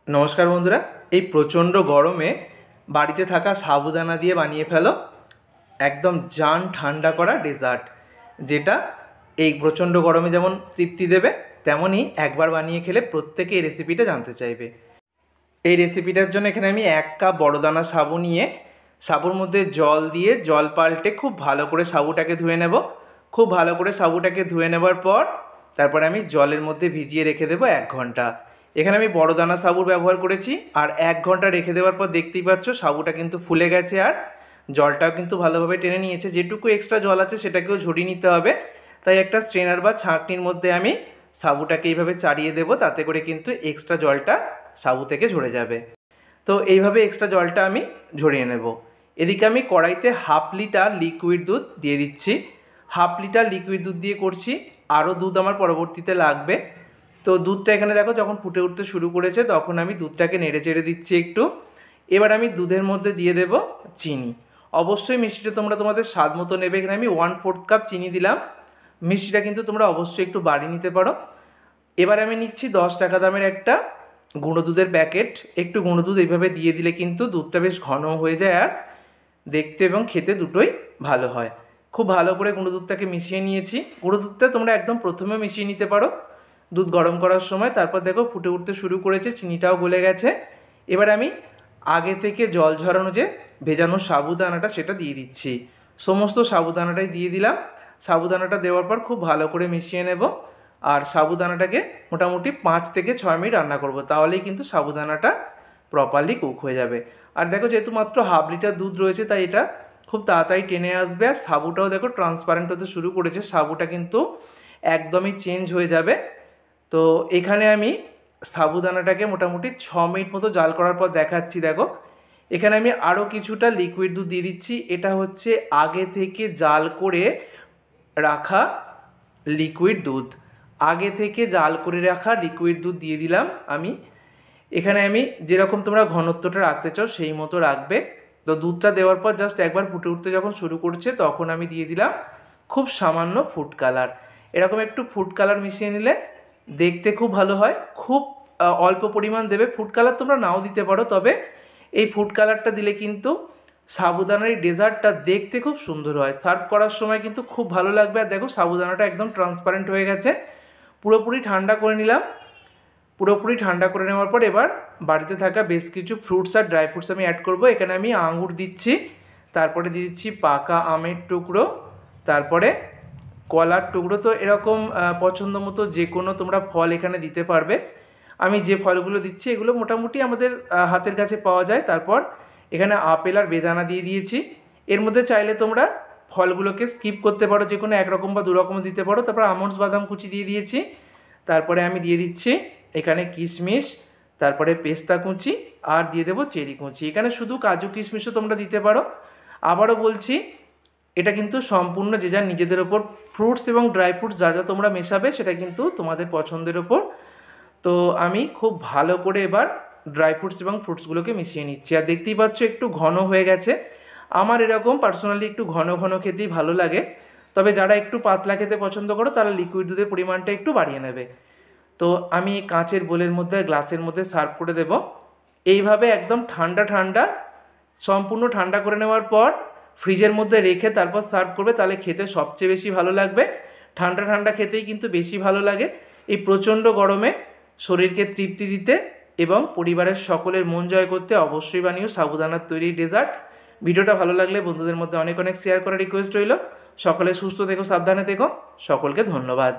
নমস্কার বন্ধুরা, এই প্রচণ্ড গরমে বাড়িতে থাকা সাবুদানা দিয়ে বানিয়ে ফেলো একদম জান ঠান্ডা করা ডেজার্ট, যেটা এই প্রচণ্ড গরমে যেমন তৃপ্তি দেবে তেমনই একবার বানিয়ে খেলে প্রত্যেকে এই রেসিপিটা জানতে চাইবে। এই রেসিপিটার জন্য এখানে আমি 1 কাপ বড়দানা সাবু নিয়ে সাবুর মধ্যে জল দিয়ে জল পাল্টে খুব ভালো করে সাবুটাকে ধুয়ে নেব। খুব ভালো করে সাবুটাকে ধুয়ে নেবার পর তারপরে আমি জলের মধ্যে ভিজিয়ে রেখে দেবো 1 ঘন্টা। এখানে আমি বড়দানা সাবুর ব্যবহার করেছি, আর 1 ঘন্টা রেখে দেওয়ার পর দেখতেই পাচ্ছ সাবুটা কিন্তু ফুলে গেছে আর জলটাও কিন্তু ভালোভাবে টেনে নিয়েছে। যেটুকু এক্সট্রা জল আছে সেটাকেও ঝরিয়ে নিতে হবে, তাই একটা স্ট্রেনার বা ছাঁকনির মধ্যে আমি সাবুটাকে এইভাবে চাড়িয়ে দেবো, তাতে করে কিন্তু এক্সট্রা জলটা সাবু থেকে ঝরে যাবে। তো এইভাবে এক্সট্রা জলটা আমি ঝরিয়ে নেব। এদিকে আমি কড়াইতে 1/2 লিটার লিকুইড দুধ দিয়ে দিচ্ছি। 1/2 লিটার লিকুইড দুধ দিয়ে করছি, আরও দুধ আমার পরবর্তীতে লাগবে। তো দুধটা এখানে দেখো যখন ফুটে উঠতে শুরু করেছে তখন আমি দুধটাকে নেড়ে চেড়ে দিচ্ছি একটু। এবার আমি দুধের মধ্যে দিয়ে দেব চিনি। অবশ্যই মিষ্টিটা তোমরা তোমাদের স্বাদ মতো নেবে। এখানে আমি 1/4 কাপ চিনি দিলাম। মিষ্টিটা কিন্তু তোমরা অবশ্যই একটু বাড়িয়ে নিতে পারো। এবার আমি নিচ্ছি 10 টাকা দামের একটা গুঁড়ো দুধের প্যাকেট। একটু গুঁড়ো দুধ এইভাবে দিয়ে দিলে কিন্তু দুধটা বেশ ঘন হয়ে যায় আর দেখতে এবং খেতে দুটোই ভালো হয়। খুব ভালো করে গুঁড়ো দুধটাকে মিশিয়ে নিয়েছি। গুঁড়ো দুধটা তোমরা একদম প্রথমে মিশিয়ে নিতে পারো দুধ গরম করার সময়। তারপর দেখো ফুটে উঠতে শুরু করেছে, চিনিটাও গলে গেছে। এবার আমি আগে থেকে জল ঝরানো যে ভেজানো সাবুদানাটা সেটা দিয়ে দিচ্ছি। সমস্ত সাবুদানাটাই দিয়ে দিলাম। সাবুদানাটা দেওয়ার পর খুব ভালো করে মিশিয়ে নেব, আর সাবুদানাটাকে মোটামুটি 5 থেকে 6 মিনিট রান্না করব, তাহলেই কিন্তু সাবুদানাটা প্রপারলি কুক হয়ে যাবে। আর দেখো যেহেতু মাত্র 1/2 লিটার দুধ রয়েছে তাই এটা খুব তাড়াতাড়ি টেনে আসবে। আর সাবুটাও দেখো ট্রান্সপারেন্ট হতে শুরু করেছে, সাবুটা কিন্তু একদমই চেঞ্জ হয়ে যাবে। তো এখানে আমি সাবুদানাটাকে মোটামুটি 6 মিনিট মতো জাল করার পর দেখাচ্ছি। দেখো এখানে আমি আরও কিছুটা লিকুইড দুধ দিয়ে দিচ্ছি। এটা হচ্ছে আগে থেকে জাল করে রাখা লিকুইড দুধ। আগে থেকে জাল করে রাখা লিকুইড দুধ দিয়ে দিলাম আমি। এখানে আমি যেরকম তোমরা ঘনত্বটা রাখতে চাও সেই মতো রাখবে। তো দুধটা দেওয়ার পর জাস্ট একবার ফুটে উঠতে যখন শুরু করছে তখন আমি দিয়ে দিলাম খুব সামান্য ফুড কালার। এরকম একটু ফুড কালার মিশিয়ে নিলে দেখতে খুব ভালো হয়। খুব অল্প পরিমাণ দেবে, ফুড কালার তোমরা নাও দিতে পারো, তবে এই ফুড কালারটা দিলে কিন্তু সাবুদানার এই ডেজার্টটা দেখতে খুব সুন্দর হয়। সার্ভ করার সময় কিন্তু খুব ভালো লাগবে। আর দেখো সাবুদানাটা একদম ট্রান্সপারেন্ট হয়ে গেছে। পুরোপুরি ঠান্ডা করে নিলাম। পুরোপুরি ঠান্ডা করে নেওয়ার পর এবার বাড়িতে থাকা বেশ কিছু ফ্রুটস আর ড্রাই ফ্রুটস আমি অ্যাড করব। এখানে আমি আঙুর দিচ্ছি, তারপরে দিয়ে দিচ্ছি পাকা আমের টুকরো, তারপরে কলার টুকরো। তো এরকম পছন্দ মতো যে কোনো তোমরা ফল এখানে দিতে পারবে। আমি যে ফলগুলো দিচ্ছি এগুলো মোটামুটি আমাদের হাতের কাছে পাওয়া যায়। তারপর এখানে আপেল আর বেদানা দিয়ে দিয়েছি। এর মধ্যে চাইলে তোমরা ফলগুলোকে স্কিপ করতে পারো, যে কোনো 1 রকম বা 2 রকম দিতে পারো। তারপর আমন্ডস বাদাম কুচি দিয়ে দিয়েছি। তারপরে আমি দিয়ে দিচ্ছি এখানে কিশমিশ, তারপরে পেস্তা কুচি, আর দিয়ে দেবো চেরি কুচি। এখানে শুধু কাজু কিশমিশও তোমরা দিতে পারো। আবারও বলছি, এটা কিন্তু সম্পূর্ণ যে যার নিজেদের ওপর, ফ্রুটস এবং ড্রাই ফ্রুটস যা যা তোমরা মেশাবে সেটা কিন্তু তোমাদের পছন্দের ওপর। তো আমি খুব ভালো করে এবার ড্রাই ফ্রুটস এবং ফ্রুটসগুলোকে মিশিয়ে নিচ্ছি। আর দেখতেই পাচ্ছ একটু ঘন হয়ে গেছে। আমার এরকম পার্সোনালি একটু ঘন ঘন খেতেই ভালো লাগে, তবে যারা একটু পাতলা খেতে পছন্দ করো তারা লিকুইড দুধের পরিমাণটা একটু বাড়িয়ে নেবে। তো আমি কাঁচের বোলের মধ্যে গ্লাসের মধ্যে সার্ভ করে দেব। এইভাবে একদম ঠান্ডা ঠান্ডা, সম্পূর্ণ ঠান্ডা করে নেওয়ার পর ফ্রিজের মধ্যে রেখে তারপর সার্ভ করবে, তাহলে খেতে সবচেয়ে বেশি ভালো লাগবে। ঠান্ডা ঠান্ডা খেতেই কিন্তু বেশি ভালো লাগে। এই প্রচণ্ড গরমে শরীরকে তৃপ্তি দিতে এবং পরিবারের সকলের মন জয় করতে অবশ্যই বানিও সাবুদানার তৈরি ডেজার্ট। ভিডিওটা ভালো লাগলে বন্ধুদের মধ্যে অনেক অনেক শেয়ার করার রিকোয়েস্ট রইল। সকলে সুস্থ থেকো, সাবধানে থেকো। সকলকে ধন্যবাদ।